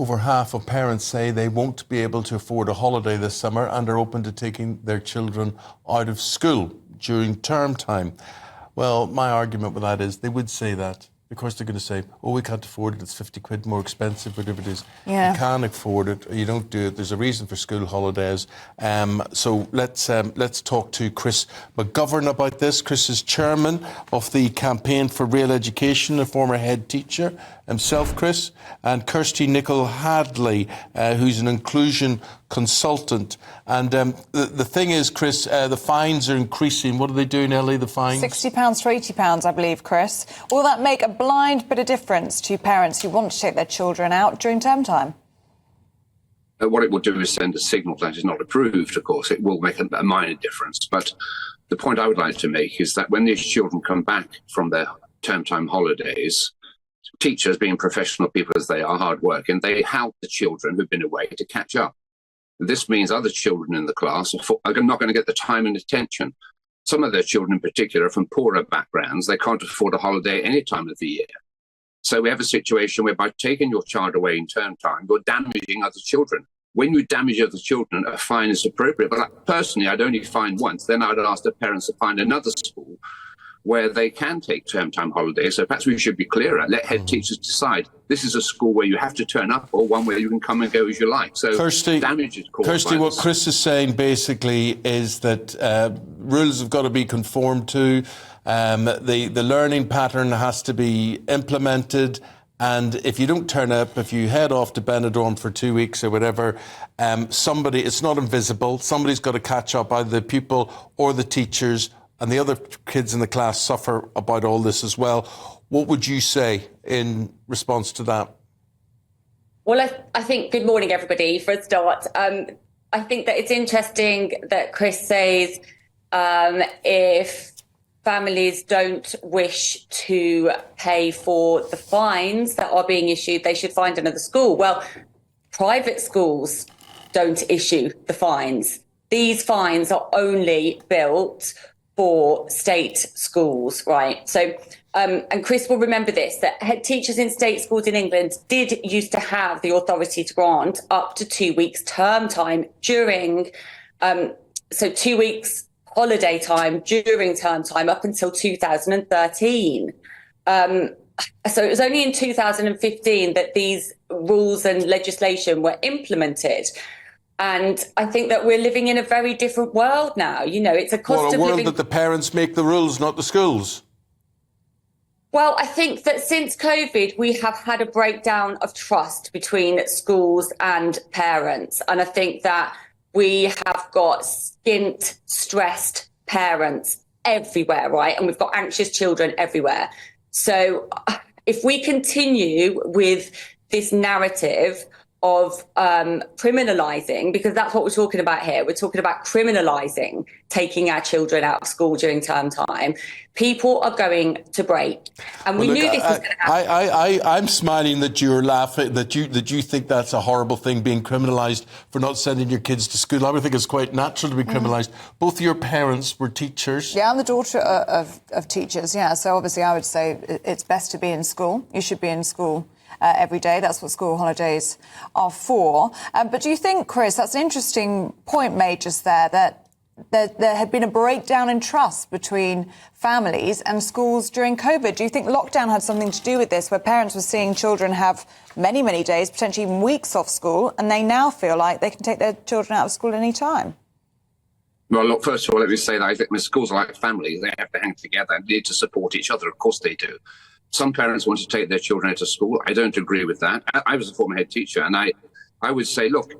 over half of parents say they won't be able to afford a holiday this summer and are open to taking their children out of school during term time. Well, my argument with that is they would say that. Of course, they're going to say, oh, we can't afford it, it's 50 quid more expensive, whatever it is. Yeah. You can't afford it, or you don't do it. There's a reason for school holidays. So let's talk to Chris McGovern about this. Chris is chairman of the Campaign for Real Education, a former head teacher himself, Chris, and Kirsty Nicholl-Hadley, who's an inclusion consultant. And the thing is, Chris, the fines are increasing. What are they doing, Ellie, the fines? £60 to £80, I believe, Chris. Will that make a blind bit of difference to parents who want to take their children out during term time? What it will do is send a signal that is not approved, of course. It will make a minor difference. But the point I would like to make is that when these children come back from their term time holidays, teachers, being professional people as they are, hard working, they help the children who've been away to catch up. This means other children in the class are not going to get the time and attention. Some of their children in particular are from poorer backgrounds. They can't afford a holiday any time of the year. So we have a situation where by taking your child away in term time, you're damaging other children. When you damage other children, a fine is appropriate. But personally, I'd only fine once. Then I'd ask the parents to find another school where they can take term time holidays. So perhaps we should be clearer. Let head teachers decide. This is a school where you have to turn up, or one where you can come and go as you like. So damage is caused. Kirsty, what Chris is saying basically is that rules have got to be conformed to. The learning pattern has to be implemented. And if you don't turn up, if you head off to Benidorm for 2 weeks or whatever, it's not invisible. Somebody's got to catch up, either the pupil or the teachers, and the other kids in the class suffer about all this as well. What would you say in response to that? Well, I think, good morning, everybody, for a start. I think that it's interesting that Chris says if families don't wish to pay for the fines that are being issued, they should find another school. Well, private schools don't issue the fines. These fines are only built for state schools, right? So, and Chris will remember this, that head teachers in state schools in England did used to have the authority to grant up to 2 weeks term time during, 2 weeks holiday time during term time up until 2013. So it was only in 2015 that these rules and legislation were implemented. And I think that we're living in a very different world now. You know, it's a cost of living. A world that the parents make the rules, not the schools. Well, I think that since COVID, we have had a breakdown of trust between schools and parents. And I think that we have got skint, stressed parents everywhere, right? And we've got anxious children everywhere. So if we continue with this narrative of criminalising, because that's what we're talking about here. We're talking about criminalising taking our children out of school during term time. People are going to break. And we knew this was going to happen. I'm smiling that you're laughing, that you think that's a horrible thing, being criminalised for not sending your kids to school. I would think it's quite natural to be criminalised. Both of your parents were teachers. Yeah, I'm the daughter of teachers, yeah. So obviously I would say it's best to be in school. You should be in school every day. That's what school holidays are for. But do you think, Chris, that's an interesting point made just there, that there had been a breakdown in trust between families and schools during COVID? Do you think lockdown had something to do with this, where parents were seeing children have many, many days, potentially even weeks off school, and they now feel like they can take their children out of school any time? Well, look, first of all, let me say that I think when schools are like families, they have to hang together and need to support each other. Of course they do. Some parents want to take their children out of school. I don't agree with that. I was a former head teacher, and I would say, look,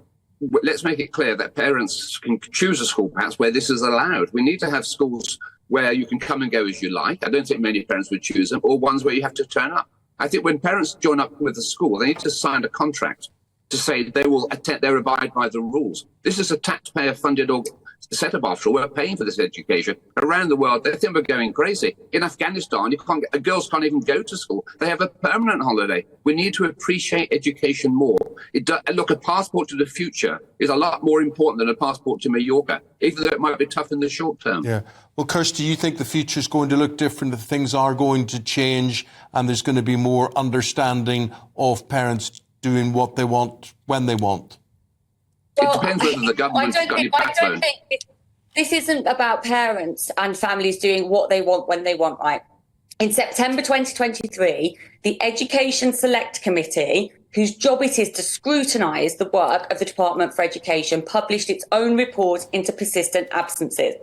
let's make it clear that parents can choose a school perhaps where this is allowed. We need to have schools where you can come and go as you like. I don't think many parents would choose them, or ones where you have to turn up. I think when parents join up with the school, they need to sign a contract to say they will abide by the rules. This is a taxpayer-funded set up, after all. We're paying for this education. Around the world, they think we're going crazy. In Afghanistan, girls can't even go to school. They have a permanent holiday. We need to appreciate education more. Look, a passport to the future is a lot more important than a passport to Mallorca, even though it might be tough in the short term. Yeah. Well, Kirsty, do you think the future is going to look different, that things are going to change and there's going to be more understanding of parents doing what they want when they want? It depends whether the government's got any backbone. I don't think this isn't about parents and families doing what they want when they want, right? In September 2023, the Education Select Committee, whose job it is to scrutinise the work of the Department for Education, published its own report into persistent absences.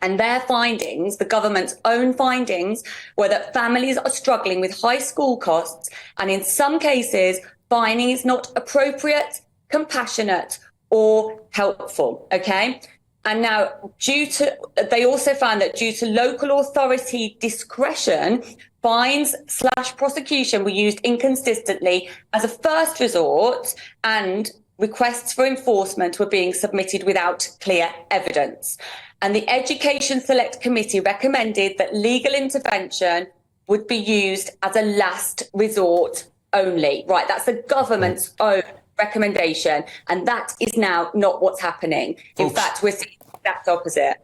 And their findings, the government's own findings, were that families are struggling with high school costs and in some cases, finding is not appropriate, compassionate or helpful, okay? And now, they also found that due to local authority discretion, fines/prosecution were used inconsistently as a first resort and requests for enforcement were being submitted without clear evidence. And the Education Select Committee recommended that legal intervention would be used as a last resort only. Right, that's the government's own recommendation. And that is now not what's happening. In fact, we're seeing the exact opposite.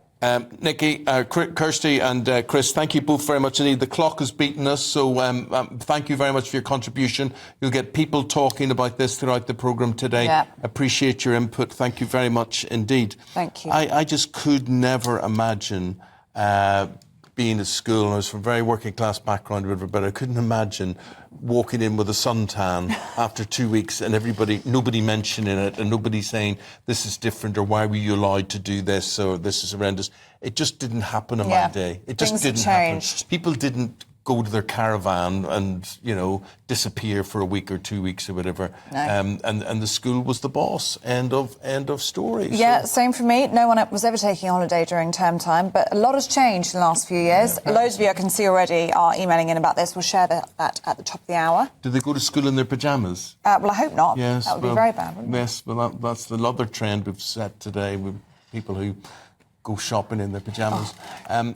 Nikki, Kirsty and Chris, thank you both very much indeed. The clock has beaten us, so thank you very much for your contribution. You'll get people talking about this throughout the programme today. Yeah. Appreciate your input. Thank you very much indeed. Thank you. I just could never imagine being at school, and I was from a very working class background, but I couldn't imagine walking in with a suntan after 2 weeks and nobody mentioning it and nobody saying this is different or why were you allowed to do this or this is horrendous. It just didn't happen in my day. It just didn't happen. People didn't go to their caravan and, disappear for a week or 2 weeks or whatever. No. And the school was the boss. End of story. Yeah, same for me. No one was ever taking a holiday during term time, but a lot has changed in the last few years. Yeah, loads of you I can see already are emailing in about this. We'll share that at the top of the hour. Do they go to school in their pyjamas? Well, I hope not. Yes, that would be very bad, wouldn't it? Yes, well, that's the other trend we've set today with people who go shopping in their pyjamas.